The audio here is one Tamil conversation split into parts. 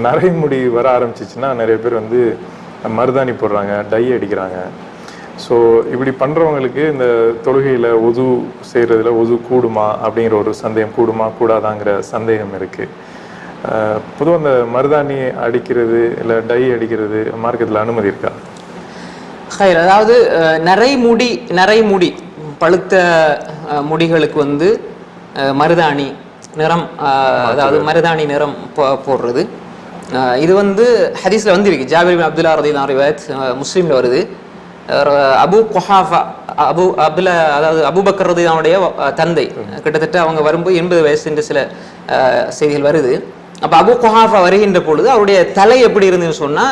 நரைமுடி வர ஆரம்பிச்சிச்சுன்னா நிறைய பேர் வந்து மருதாணி போடுறாங்க, டை அடிக்கிறாங்க. ஸோ இப்படி பண்ணுறவங்களுக்கு இந்த தொழுகையில் ஒது செய்கிறதுல ஒது கூடுமா அப்படிங்கிற ஒரு சந்தேகம், கூடுமா கூடாதாங்கிற சந்தேகம் இருக்குது. பொதுவாக இந்த மருதாணி அடிக்கிறது இல்லை டை அடிக்கிறது மார்க்கத்தில் அனுமதி இருக்கா? அதாவது நரைமுடி பழுத்த முடிகளுக்கு வந்து மருதாணி நிறம், அதாவது மருதாணி நிறம் போடுறது, இது வந்து ஹதீஸ்ல வந்து இருக்கு. ஜாபிர் பின் அப்துல்லா ரலியல்லாஹு அன்ஹு ரிவாயத், முஸ்லிம்ல வருது. அபு குஹாஃபா அதாவது அபூபக்கர் ரலியல்லாஹுடைய தந்தை, கிட்டத்தட்ட அவங்க வரும்போது 80 வயசு என்று சில செய்திகள் வருது. அப்ப அபு குஹாஃபா வருகின்ற பொழுது அவருடைய தலை எப்படி இருந்துன்னு சொன்னா,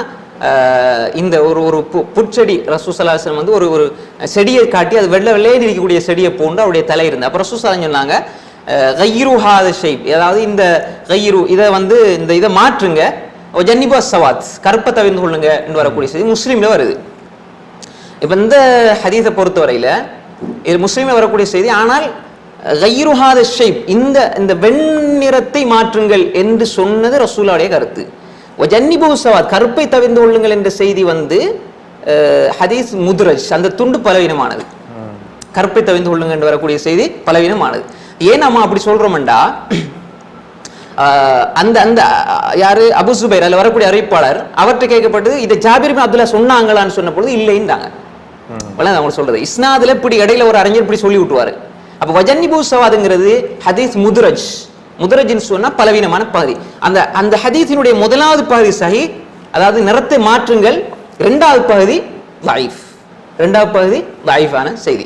இந்த ஒரு புற்செடி ரசூல் ஸல்லல்லாஹு அலைஹி வஸல்லம் வந்து ஒரு செடியை காட்டி அது வெள்ளையே இருக்கக்கூடிய செடியை போன்று அவருடைய தலை இருந்து. அப்ப ரசூல் ஸல்லல்லாஹு அலைஹி வஸல்லம் சொன்னாங்க, கைரு ஹாத ஷைப், அதாவது இந்த கைரு இதை வந்து இதை மாற்றுங்க, ஜன்னிபு அஸ்ஸவாத், கருப்பை தவிர்த்து கொள்ளுங்க என்று வரக்கூடிய செய்தி முஸ்லீம்ல வருது. இப்ப இந்த ஹதீஸை பொறுத்தவரையில இது முஸ்லீம்ல வரக்கூடிய செய்தி. ஆனால் கைரு ஹாத ஷைப், இந்த வெண்ணிறத்தை மாற்றுங்கள் என்று சொன்னது ரசூலுடைய கருத்து. ஜன்னிபு அஸ்ஸவாத், கருப்பை தவிர்த்து கொள்ளுங்கள் என்ற செய்தி வந்து ஹதீஸ் முத்ரஜ், அந்த துண்டு பலவீனமானது. கருப்பை தவிர்த்து கொள்ளுங்க என்று வரக்கூடிய செய்தி பலவீனமானது. ஏன் நம்ம அப்படி சொல்றோம்டா, அந்த அந்த யாரு அபு சுபைர் அதுல வரக்கூடிய அறிவிப்பாளர், அவர்கிட்ட கேட்கப்பட்டது இதை ஜாபிர் பின் அப்துல்லா சொன்னாங்களான்னு சொன்ன பொழுது இல்லைன்றாங்க. அவங்க சொல்றது இஸ்னாதுல இப்படி இடையில ஒரு அறிஞர் இப்படி சொல்லி விட்டுவாரு. அப்ப வஜன்னிபு சவாதுங்கிறது ஹதீஸ் முத்ரஜ்னு சொன்னா பலவீனமான பகுதி. அந்த ஹதீஸினுடைய முதலாவது பகுதி சஹி, அதாவது நிறத்தை மாற்றுங்கள். இரண்டாவது பகுதி லைஃபான செய்தி.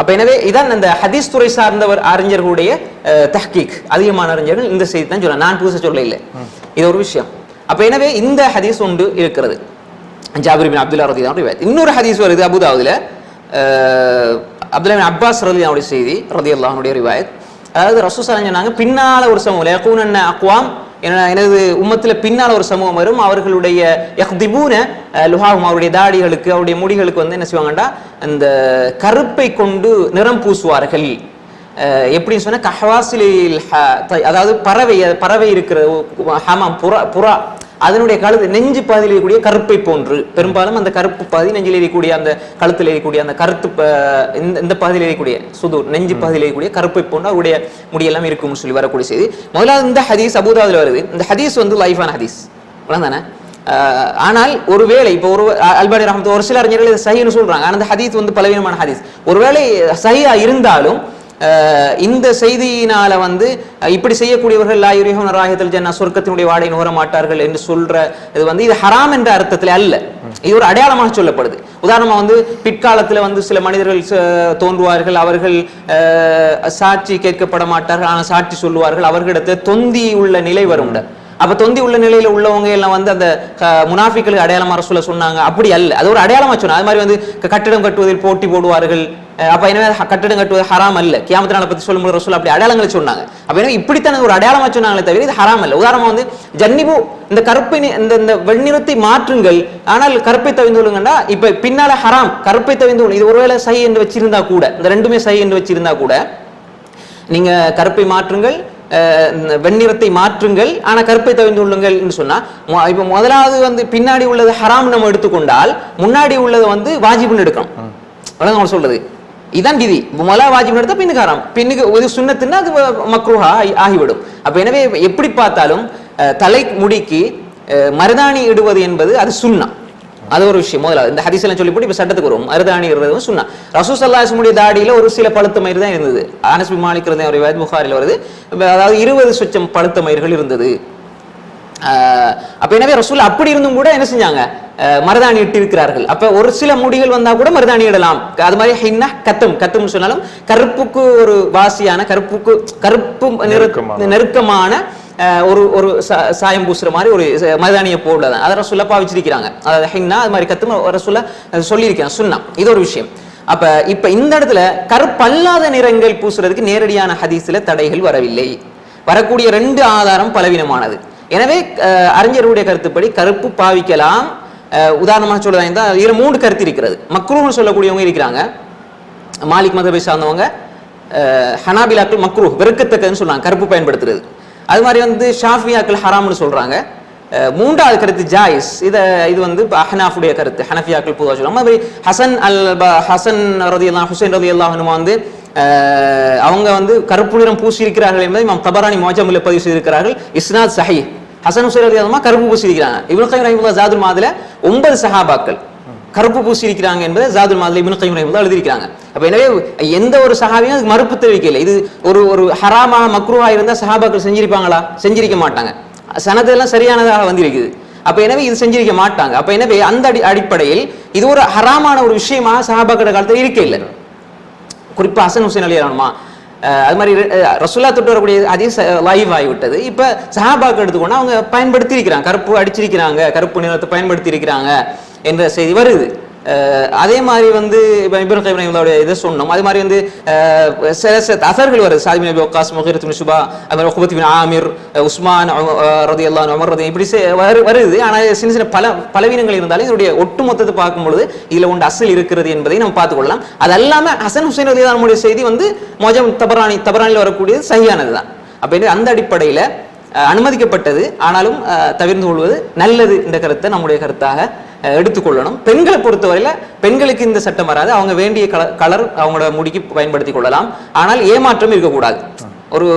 அப்ப எனவே இதான் அந்த ஹதீஸ் துறை சார்ந்தவர் அறிஞர்களுடைய தஹ்கீக். அதிகமான அறிஞர்கள் இந்த செய்தி தான் சொல்ல, நான் புதுசா சொல்ல இல்லை, இது ஒரு விஷயம். அப்ப எனவே இந்த ஹதீஸ் ஒன்று இருக்கிறது, ஜாபிர் பின் அப்துல்லா ரலியல்லாஹு அன்ஹு ரிவாயத். இன்னொரு ஹதீஸ் வருது அபூ தாவூதுல, அப்துல்லா பின் அப்பாஸ் ரலியல்லாஹு அன்ஹு செய்தி, ரலியல்லாஹு அன்ஹு ரிவாயத். அதாவது ரசூல் ஸல்லல்லாஹு அலைஹி வஸல்லம் பின்னால ஒரு சமூகம், யகூனன்ன அக்வாம், எனது உம்மத்துல பின்னால ஒரு சமூகம் வரும், அவர்களுடைய யக்திபூன லுஹாஹும், அவருடைய தாடிகளுக்கு அவருடைய முடிகளுக்கு வந்து என்ன செய்வாங்கடா, அந்த கருப்பை கொண்டு நிறம் பூசுவார்கள். எப்படின்னு சொன்னா கஹவாசிலில், அதாவது பறவை இருக்கிற ஹமாம், புறா, அதனுடைய கழுத்து நெஞ்சு பகுதியில் இருக்கக்கூடிய கருப்பை போன்று, பெரும்பாலும் அந்த கருப்பு பகுதி நெஞ்சில் இருக்கக்கூடிய அந்த கழுத்தில் இருக்கக்கூடிய அந்த கருத்து இந்த பகுதியில் இருக்கக்கூடிய சுதூர் நெஞ்சு பகுதியில் இருக்கக்கூடிய கருப்பை போன்று அவருடைய முடியெல்லாம் இருக்கும்னு சொல்லி வரக்கூடிய செய்தி. முதலாவது இந்த ஹதீஸ் அபூ தாவூதுல வருது. இந்த ஹதீஸ் வந்து லைஃபான ஹதீஸ் தானே. ஆனால் ஒருவேளை இப்போ அல்பானி ரஹ்மத்துல்லாஹி ஒரு சில அறிஞர்கள் இது சஹீஹ்னு சொல்றாங்க, ஆனால் அந்த ஹதீஸ் வந்து பலவீனமான ஹதீஸ். ஒருவேளை சஹீஹா இருந்தாலும் இந்த செய்தியினால வந்து இப்படி செய்யக்கூடியவர்கள் லா யுரிஹூன ராஹியத்துல் ஜன்னah, சொர்க்கத்தினுடைய வாடை நுகர மாட்டார்கள் என்று சொல்ற இது வந்து இது ஹராம் என்ற அர்த்தத்தில் அல்ல, இது ஒரு அடையாளமாக சொல்லப்படுது. உதாரணமா வந்து பிற்காலத்துல வந்து சில மனிதர்கள் தோன்றுவார்கள், அவர்கள் சாட்சி கேட்கப்பட மாட்டார்கள், ஆனால் சாட்சி சொல்லுவார்கள், அவர்களிடத்தில் தொந்தி உள்ள நிலை வரும். அப்ப தொந்தி உள்ள நிலையில உள்ளவங்க எல்லாம் வந்து அந்த முனாஃபிக்களுக்கு அடையாளமா ரசூலுல்லாஹ் சொன்னாங்க, அப்படி அல்ல, அது ஒரு அடையாளமா சொன்னாங்க. அது மாதிரி வந்து கட்டிடம் கட்டுவதில் போட்டி போடுவார்கள், அப்ப எனவே கட்டிடம் கட்டுவது ஹராம் அல்ல, கியாமத் நாளை பத்தி சொல்லும்போது ரசூல் அப்படி அடையாளங்களை சொன்னாங்க. அப்ப எனவே இப்படித்தான் ஒரு அடையாளமா சொன்னாங்களே தவிர இது ஹராம் அல்ல. உதாரணமா வந்து ஜன்னிபு, இந்த கருப்பை இந்த வெண்ணிறத்தை மாற்றுங்கள், ஆனால் கருப்பை தவிர்த்து கொள்ளுங்கன்னா, இப்ப பின்னால ஹராம் கருப்பை தவிர்த்து கொள்ளுங்க, இது ஒருவேளை சஹீஹ் என்று வச்சிருந்தா கூட, இந்த ரெண்டுமே சஹீஹ் என்று வச்சிருந்தா கூட, நீங்க கருப்பை மாற்றுங்கள், வெண்ணிறத்தை மாற்றுங்கள், ஆனா கருப்பை தவிர்த்து கொள்ளுங்கள் என்று சொன்னா, இப்ப முதலாவது வந்து பின்னாடி உள்ளது ஹராம் நம்ம எடுத்துக்கொண்டால், முன்னாடி உள்ளது வந்து வாஜிப்னு எடுக்கணும். அவங்க சொல்றது இதான் விதி. முதலா வாஜிப் எடுத்தா பின்னுக்கு ஹராம், பின்னுக்கு ஒரு சுன்னத்துன்னா அது மக்ரூஹா ஆகிவிடும். அப்ப எனவே எப்படி பார்த்தாலும் தலை முடிக்கு மருதாணி இடுவது என்பது அது சுன்னா, அது ஒரு விஷயம். முதலாவது இந்த ஹதீஸ் எல்லாம் சொல்லி போட்டு இப்ப சட்டத்துக்கு வரும், மருதாணி இடுறது சுன்னா. ரசூல் ஸல்லல்லாஹு அலைஹி வஸல்லம் தாடியில ஒரு சில பழுத்த மயிர் தான் இருந்தது. அனஸ் பின் மாலிக் ரலியல்லாஹு அன்ஹு ரிவாயத் புகாரில வருது, அதாவது 20 சொச்சம் பழுத்த மயிர்கள் இருந்தது. அப்ப எனவே ரசூல் அப்படி இருந்தும் கூட என்ன செஞ்சாங்க, மருதாணி இட்டு இருக்கிறார்கள். அப்ப ஒரு சில முடிகள் வந்தா கூட மருதாணி இடலாம். அது மாதிரி ஹின்னா கத்தும் சொன்னாலும் கருப்புக்கு ஒரு வாசியான கருப்பு நெருக்கமான ஒரு சாயம் பூசுற மாதிரி ஒரு மருதாணியை போடலாம், அதை ரசூலா பாவிச்சிருக்கிறாங்க. அதாவது ஹின்னா அது மாதிரி கத்தும் ரசூலா சொல்லியிருக்காங்க, சுன்னா. இது ஒரு விஷயம். அப்ப இப்ப இந்த இடத்துல கருப்பல்லாத நிறங்கள் பூசுறதுக்கு நேரடியான ஹதீஸ்ல தடைகள் வரவில்லை. வரக்கூடிய 2 ஆதாரம் பலவீனமானது. எனவே அறிஞருடைய கருத்துப்படி கருப்பு பாவிக்கலாம். உதாரணமாக சொல்றதா இருந்தால் இதுல 3 கருத்து இருக்கிறது. மக்ரூஹ்னு சொல்லக்கூடியவங்க இருக்கிறாங்க, மாலிக் மதபை சார்ந்தவங்க. ஹனாபிலாக்கள் மக்ரூஹ் வெறுக்கத்தக்கதுன்னு சொன்னாங்க கருப்பு பயன்படுத்துறது. அது மாதிரி வந்து ஷாஃபியாக்கள் ஹராம்னு சொல்றாங்க. மூன்றாவது கருத்து ஜாயிஸ். இது வந்து அஹ்னாஃபுடைய கருத்து, ஹனஃபியாக்கள் பொதுவாக சொல்லுவாங்க. மாதிரி ஹசன் ரலியல்லாஹு ஹுசைன் ரலியல்லாஹு அன்ஹு வந்து அவங்க வந்து கருப்பு நிறம் பூசி இருக்கிறார்கள் என்பதை இமாம் தபரானி முஅஜமில் பதிவு செய்திருக்கிறார்கள். இஸ்னாத் சஹீஹ். ஹசன் ஹுசைன் ரலியல்லாஹு அன்ஹு கருப்பு பூசி இருக்கிறாங்க. இப்னு கய்யிம் ரஹிமஹுல்லாஹ் ஜாதுல் மாதுல 9 சஹாபாக்கள் கருப்பு பூசி இருக்கிறாங்க என்பதை ஜாதுல் மாதுல இப்னு கய்யிம் ரஹிமஹுல்லாஹ் எழுதியிருக்காங்க. அப்ப எனவே எந்த ஒரு சஹாபியும் அதுக்கு மறுப்பு தெரிவிக்கல. இது ஒரு ஹராமாக மக்ரூஹா இருந்தா சஹாபாக்கள் செஞ்சிருப்பாங்களா? செஞ்சிருக்க மாட்டாங்க. சனதெல்லாம் சரியானதாக வந்திருக்குது. அப்ப எனவே இது செஞ்சிருக்க மாட்டாங்க. அப்ப எனவே அந்த அடிப்படையில் இது ஒரு ஹராமான ஒரு விஷயமாக சஹாபாக்கள் காலத்தில் இருக்க இல்லை. குறிப்பா ஹசன் ஹுசைன் அலியலானுமா அது மாதிரி ரசூலுல்லாஹ் தொட்டு வரக்கூடிய ஹதீஸ் லைவ் ஆகிவிட்டது. இப்ப சஹாபாக்கள் எடுத்துக்கோன்னா அவங்க பயன்படுத்தி இருக்கிறாங்க, கருப்பு அடிச்சிருக்கிறாங்க, கருப்பு நிறத்தை பயன்படுத்தி இருக்கிறாங்க என்ற செய்தி வருது. அதே மாதிரி வந்து இப்னு கய்யிம் ரஹிமஹுல்லாஹ் இதை சொன்னோம். அது மாதிரி வந்து சில அஸர்கள் வருது. சாத் பின் அபி வக்காஸ், முகீரத் பின் ஷுபா, உக்பத் பின் ஆமிர், உஸ்மான் ரலியல்லாஹு அன்ஹு, உமர் இப்படி வருது. ஆனால் சின்ன சின்ன பலவீனங்கள் இருந்தாலும் இதனுடைய ஒட்டுமொத்தத்தை பார்க்கும்பொழுது இதுல ஒன்று அசல் இருக்கிறது என்பதை நம்ம பார்த்துக்கொள்ளலாம். அது அல்லாம ஹசன் ஹுசைன் ரலியல்லாஹு அன்ஹுடைய செய்தி வந்து முஅஜம் தபரானியில் வரக்கூடியது சரியானது தான். அப்ப அந்த அடிப்படையில அனுமதிக்கப்பட்டது, ஆனாலும் தவிர்த்து கொள்வது நல்லது என்ற கருத்தை நம்முடைய கருத்தாக எடுத்துக்கொள்ளணும். பெண்களை பொறுத்தவரையில பெண்களுக்கு இந்த சட்டம் வராது. அவங்க வேண்டிய கலர் அவங்களோட முடிக்கு பயன்படுத்திக் கொள்ளலாம். ஆனால் ஏமாற்றம் இருக்கக்கூடாது. ஒரு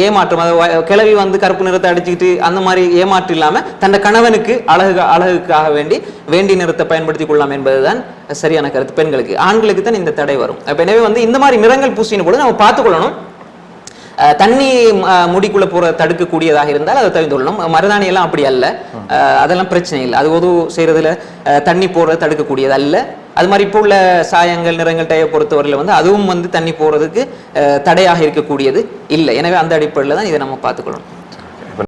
ஏமாற்றம், கிளவி வந்து கருப்பு நிறத்தை அடிச்சுக்கிட்டு அந்த மாதிரி ஏமாற்றம் இல்லாம தன் கணவனுக்கு அழகுக்காக வேண்டிய நிறத்தை பயன்படுத்திக் கொள்ளலாம் என்பதுதான் சரியான கருத்து. பெண்களுக்கு, ஆண்களுக்கு தான் இந்த தடை வரும். எனவே வந்து இந்த மாதிரி நிறங்கள் பூசின பொழுது நம்ம பார்த்துக்கொள்ளணும். தண்ணி முடிக்குள்ள போற தடுக்கக்கூடியதாக இருந்தால் அதை தவிர்த்து கொள்ளணும். மருதாணி எல்லாம் அப்படி அல்ல, அதெல்லாம் பிரச்சனை இல்லை. அது ஒது செய்யறதுல தண்ணி போறத தடுக்கக்கூடியது அல்ல. அது மாதிரி இப்போ உள்ள சாயங்கள் நிறங்கள் டய பொறுத்தவரையில வந்து அதுவும் வந்து தண்ணி போறதுக்கு தடையாக இருக்கக்கூடியது இல்லை. எனவே அந்த அடிப்படையில் தான் இதை நம்ம பார்த்துக்கொள்ளணும்.